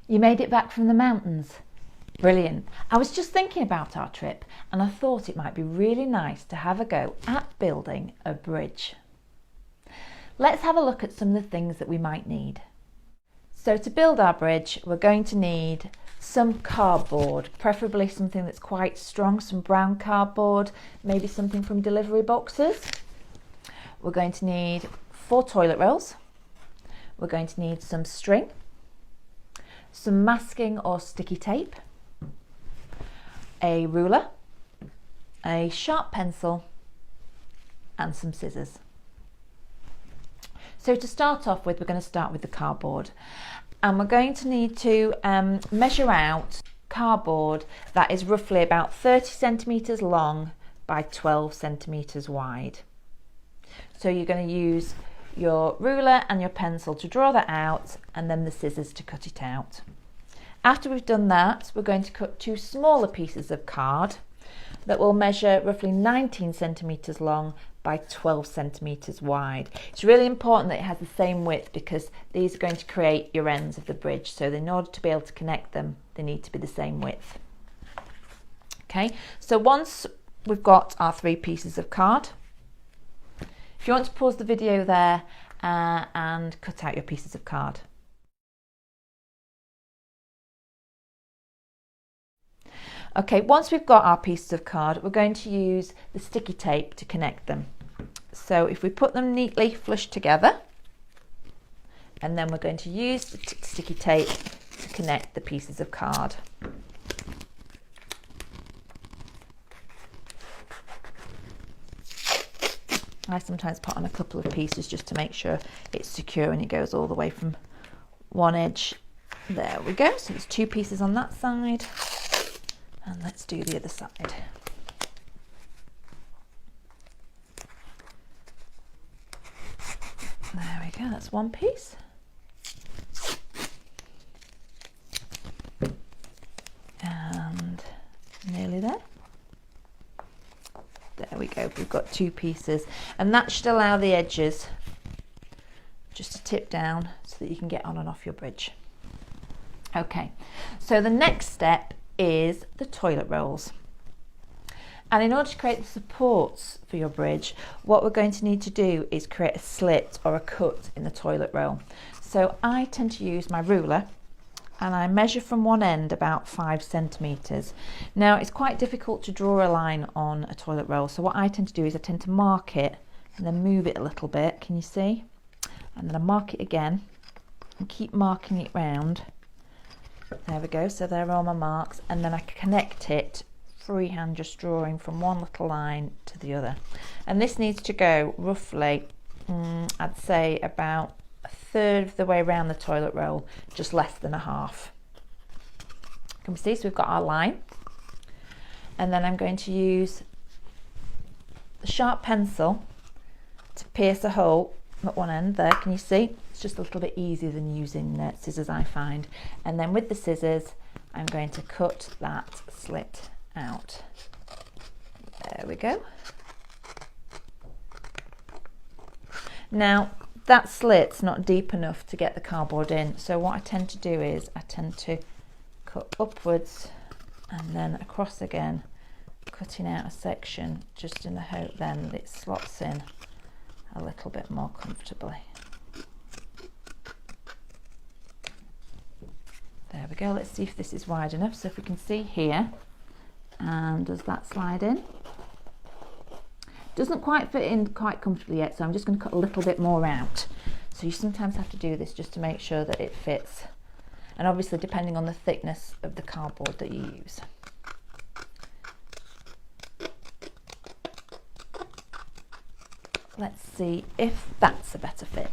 You made it back from the mountains. Brilliant. I was just thinking about our trip and I thought it might be really nice to have a go at building a bridge. Let's have a look at some of the things that we might need. So to build our bridge, we're going to need some cardboard, preferably something that's quite strong, some brown cardboard, maybe something from delivery boxes. We're going to need 4 toilet rolls. We're going to need some string, some masking or sticky tape, a ruler, a sharp pencil and some scissors. So to start off with, we're going to start with the cardboard, and we're going to need to measure out cardboard that is roughly about 30 centimetres long by 12 centimetres wide. So you're going to use your ruler and your pencil to draw that out, and then the scissors to cut it out. After we've done that, we're going to cut 2 smaller pieces of card that will measure roughly 19 centimetres long by 12 centimetres wide. It's really important that it has the same width because these are going to create your ends of the bridge. So in order to be able to connect them, they need to be the same width. Okay, so once we've got our 3 pieces of card, if you want to pause the video there and cut out your pieces of card. Okay, once we've got our pieces of card, we're going to use the sticky tape to connect them. So if we put them neatly flush together, and then we're going to use the sticky tape to connect the pieces of card. I sometimes put on a couple of pieces just to make sure it's secure and it goes all the way from one edge. There we go. So there's 2 pieces on that side. And let's do the other side. There we go, that's 1 piece. And nearly there. There we go, we've got 2 pieces. And that should allow the edges just to tip down so that you can get on and off your bridge. Okay, so the next step is the toilet rolls. And in order to create the supports for your bridge, what we're going to need to do is create a slit or a cut in the toilet roll. So I tend to use my ruler and I measure from one end about 5 centimetres. Now it's quite difficult to draw a line on a toilet roll, so what I tend to do is I tend to mark it and then move it a little bit, can you see? And then I mark it again and keep marking it round. There we go, so there are all my marks, and then I connect it freehand, just drawing from one little line to the other. And this needs to go roughly, I'd say about 1/3 of the way around the toilet roll, just less than a half. Can we see? So we've got our line, and then I'm going to use the sharp pencil to pierce a hole at one end there. Can you see? It's just a little bit easier than using scissors, I find. And then with the scissors, I'm going to cut that slit out. There we go. Now that slit's not deep enough to get the cardboard in, so what I tend to do is I tend to cut upwards and then across again, cutting out a section just in the hope then that it slots in a little bit more comfortably. There we go. Let's see if this is wide enough. So if we can see here, and does that slide in? Doesn't quite fit in quite comfortably yet, so I'm just going to cut a little bit more out. So you sometimes have to do this just to make sure that it fits, and obviously depending on the thickness of the cardboard that you use. Let's see if that's a better fit.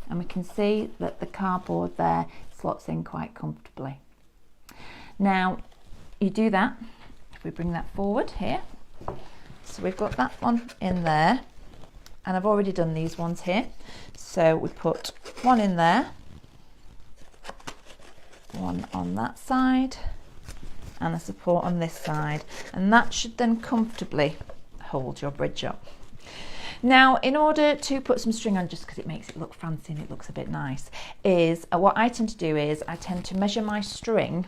And we can see that the cardboard there slots in quite comfortably. Now you do that, if we bring that forward here, so we've got that one in there, and I've already done these ones here. So we put one in there, one on that side, and a support on this side, and that should then comfortably hold your bridge up. Now, in order to put some string on, just because it makes it look fancy and it looks a bit nice, is what I tend to do is I tend to measure my string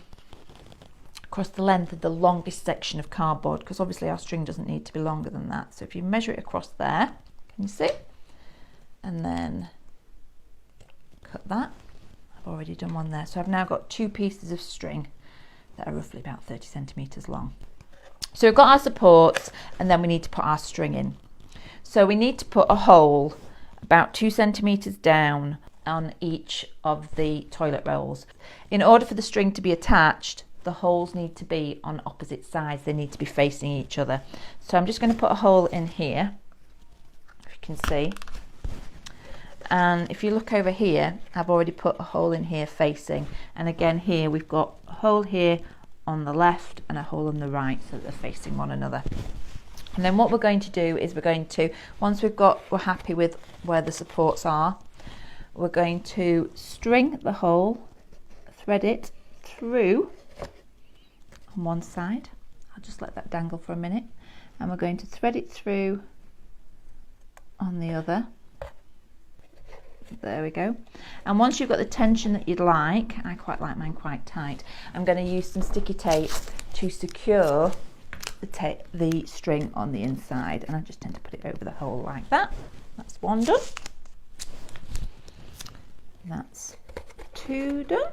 across the length of the longest section of cardboard, because obviously our string doesn't need to be longer than that. So if you measure it across there, can you see? And then cut that. I've already done one there. So I've now got 2 pieces of string that are roughly about 30 centimetres long. So we've got our supports, and then we need to put our string in. So we need to put a hole about 2 centimetres down on each of the toilet rolls. In order for the string to be attached, the holes need to be on opposite sides. They need to be facing each other. So I'm just going to put a hole in here, if you can see. And if you look over here, I've already put a hole in here facing. And again here, we've got a hole here on the left and a hole on the right, so that they're facing one another. And then what we're going to do is we're going to, once we're happy with where the supports are, we're going to string the hole, thread it through on one side. I'll just let that dangle for a minute. And we're going to thread it through on the other. There we go. And once you've got the tension that you'd like, I quite like mine quite tight, I'm going to use some sticky tape to secure the string on the inside, and I just tend to put it over the hole like that. That's one done. That's 2 done.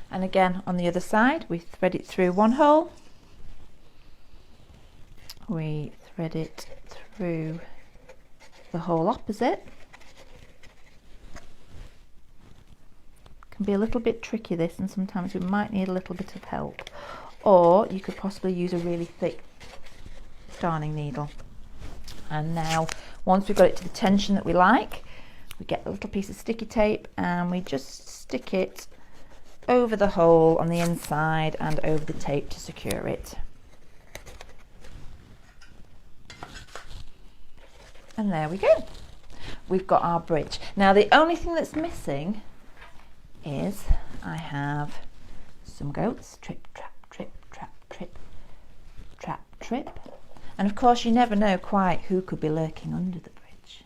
And again on the other side, we thread it through one hole, we thread it through the hole opposite. Can be a little bit tricky this, and sometimes we might need a little bit of help, or you could possibly use a really thick darning needle. And now once we've got it to the tension that we like, we get a little piece of sticky tape and we just stick it over the hole on the inside and over the tape to secure it. And there we go. We've got our bridge. Now the only thing that's missing is I have some goats. Trip, trap, trip, trap, trip, trap, trip. And of course you never know quite who could be lurking under the bridge.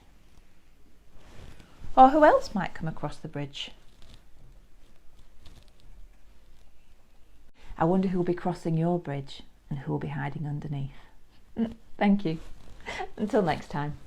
Or who else might come across the bridge. I wonder who will be crossing your bridge and who will be hiding underneath. Thank you. Until next time.